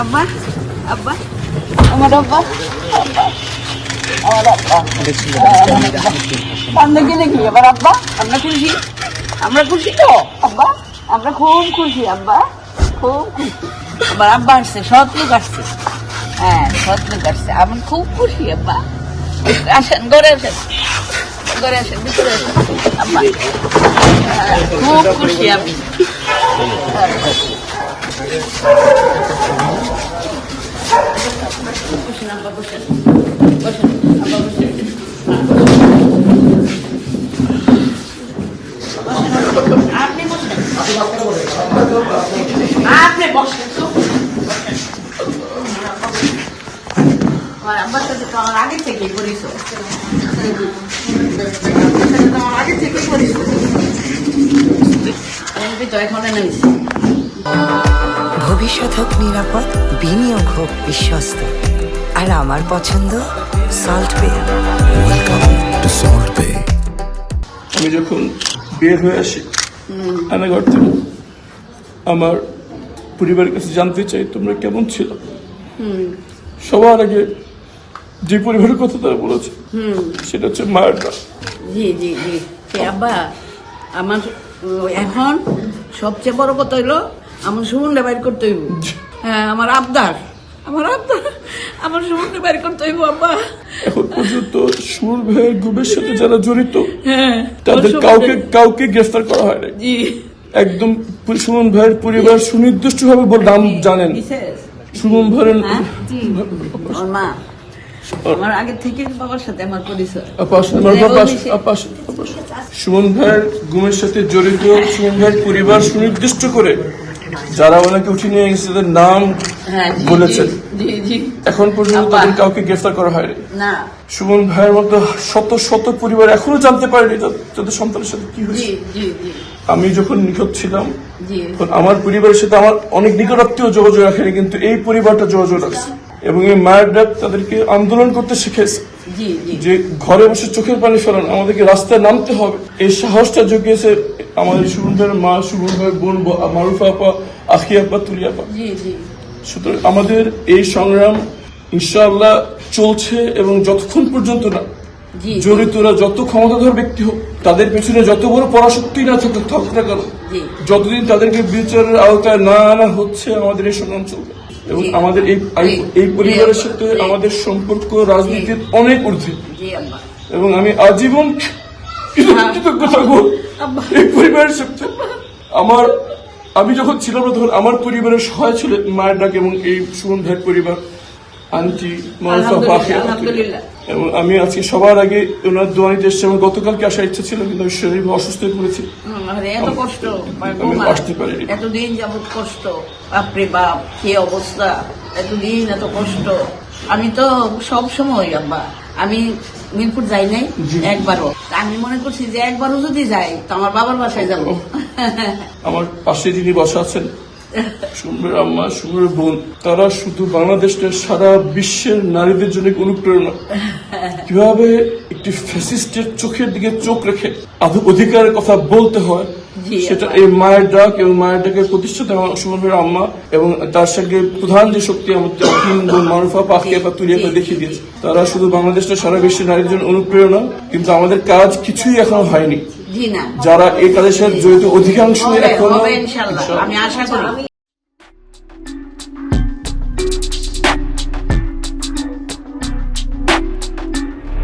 আব্বা আব্বা আমার আব্বা আমার আব্বা সামনে গেলে কি আবার আব্বা আমরা খুশি তো আব্বা আমরা খুব খুশি আব্বা খুব খুশি আবার আব্বা আসছে সৎ লোক আসছে হ্যাঁ সৎ লোক আসছে আমি খুব খুশি আব্বা আসেন ঘরে আসেন ভিতরে আসেন আব্বা খুব খুশি আমি বসেন আব্বা বসেন বসেন আব্বা বসেন আপনি বসেন আপনি বসেন তো আমার আব্বার সাথে তো আমার আগে থেকেই পরিচয় আমার আগে থেকেই পরিচয় আমি তো এখন এনেছি ভবিষ্যৎ হোক নিরাপদ, বিনিয়োগ হোক বিশ্বস্ত, আর আমার পছন্দ সল্ট বে। ওয়েলকাম টু সল্ট বে। আমি যখন বের হয়ে আসি রান্নাঘর থেকে, আমার পরিবারের কাছে জানতে চাই তোমরা কেমন ছিল। সবার আগে যে পরিবারের কথা তারা বলেছে সেটা হচ্ছে মায়ের ডাক। জি জি জি আব্বা আমার এখন সবচেয়ে বড় কথা হইলো আমার সুমনটা বাইর করতে হইব। হ্যাঁ আমার আবদার আমার সুমনটা বাইর করতে হইব আব্বা। এখন পর্যন্ত সুর ভাইয়ের গুমের সাথে যারা জড়িত হ্যাঁ তাদের কাউকে গ্রেফতার করা হয় না। জি একদম সুমন ভাইয়ের পরিবার সুনির্দিষ্ট ভাবে নাম জানেন। সুমন ভাইয়ের মা আমার আগে থেকে বাবার সাথে আমার পরিচয়। সুমন ভাইয়ের গুমের সাথে জড়িত সুমন ভাইয়ের পরিবার সুনির্দিষ্ট করে যারা ওনাকে উঠে নিয়ে গেছে তাদের নাম বলেছেন। এখন পর্যন্ত তাদের কাউকে গ্রেফতার করা হয়নি। সুমন ভাইয়ের মতো শত শত পরিবার এখনো জানতে পারেনি তাদের সন্তানের সাথে কি হয়েছে। আমি যখন নিখোঁজ ছিলাম তখন আমার পরিবারের সাথে আমার অনেক নিকটাত্মীয় যোগাযোগ রাখেনি, কিন্তু এই পরিবারটা যোগাযোগ রাখছে এবং এই মায়ের ডাক তাদেরকে আন্দোলন করতে শিখেছে যে ঘরে বসে চোখের পানি ফেলান, আমাদেরকে রাস্তায় নামতে হবে। এই সাহসটা জুগিয়েছে আমাদের সুমন ভাইয়ের মা, সুমন ভাইয়ের বোন মারুফা আপা, আখি আপা, তুলি আপা। সুতরাং আমাদের এই সংগ্রাম ইনশাআল্লাহ চলছে এবং যতক্ষণ পর্যন্ত না জড়িতরা যত ক্ষমতাধর ব্যক্তি হোক, তাদের পেছনে যত বড় পরাশক্তি না থাকুক না কেন, যতদিন তাদেরকে বিচারের আওতায় না আনা হচ্ছে আমাদের এই সংগ্রাম চলবে। এবং আমাদের এই পরিবারের সাথে আমাদের সম্পর্ক রাজনীতির অনেক ঊর্ধ্বে এবং আমি আজীবন কৃতজ্ঞ থাকবো এই পরিবারের সাথে। আমি যখন ছিলাম না তখন আমার পরিবারের সহায় ছিল মায়ের ডাক এবং এই সুমন ভাইয়ের পরিবার, আন্টি মারুফা, এবং আমি আজকে সবার আগে ওনার দোয়া নিতে এসেছি। আমার গতকালকে আসার ইচ্ছা ছিল কিন্তু আমি শরীর অসুস্থ হয়ে পড়েছি, এত কষ্ট আমি আসতে পারিনি। এতদিন যাবত কষ্ট, বাপরে বাপ কি অবস্থা, এতদিন এত কষ্ট। আমি তো সব সময় আব্বা আমি মিরপুর যাই নাই একবারও। আমি মনে করছি যে একবারও যদি যাই তো আমার বাবার বাসায় যাবো। আমার পাশে যিনি বসা আছেন সুমনের আম্মা, সুমনের বোন, তারা শুধু বাংলাদেশের সারা বিশ্বের নারীদের জন্য অনুপ্রেরণা। কিভাবে একটি ফ্যাসিস্টের চোখের দিকে চোখ রেখে অধিকারের কথা বলতে হয় সেটা এই মায়ের ডাক এবং মায়ের ডাকের প্রতিষ্ঠাতা সুমনের আম্মা এবং তার সঙ্গে প্রধান যে শক্তি আমাদের বোন মারুফা, পাখিয়া বা তুলিয়াকে দেখিয়ে দিয়েছে। তারা শুধু বাংলাদেশের সারা বিশ্বের নারীদের জন্য অনুপ্রেরণা, কিন্তু আমাদের কাজ কিছুই এখনো হয়নি। যারা এই কাজের সাথে জড়িত অধিকাংশ এখনো আমি আশা করি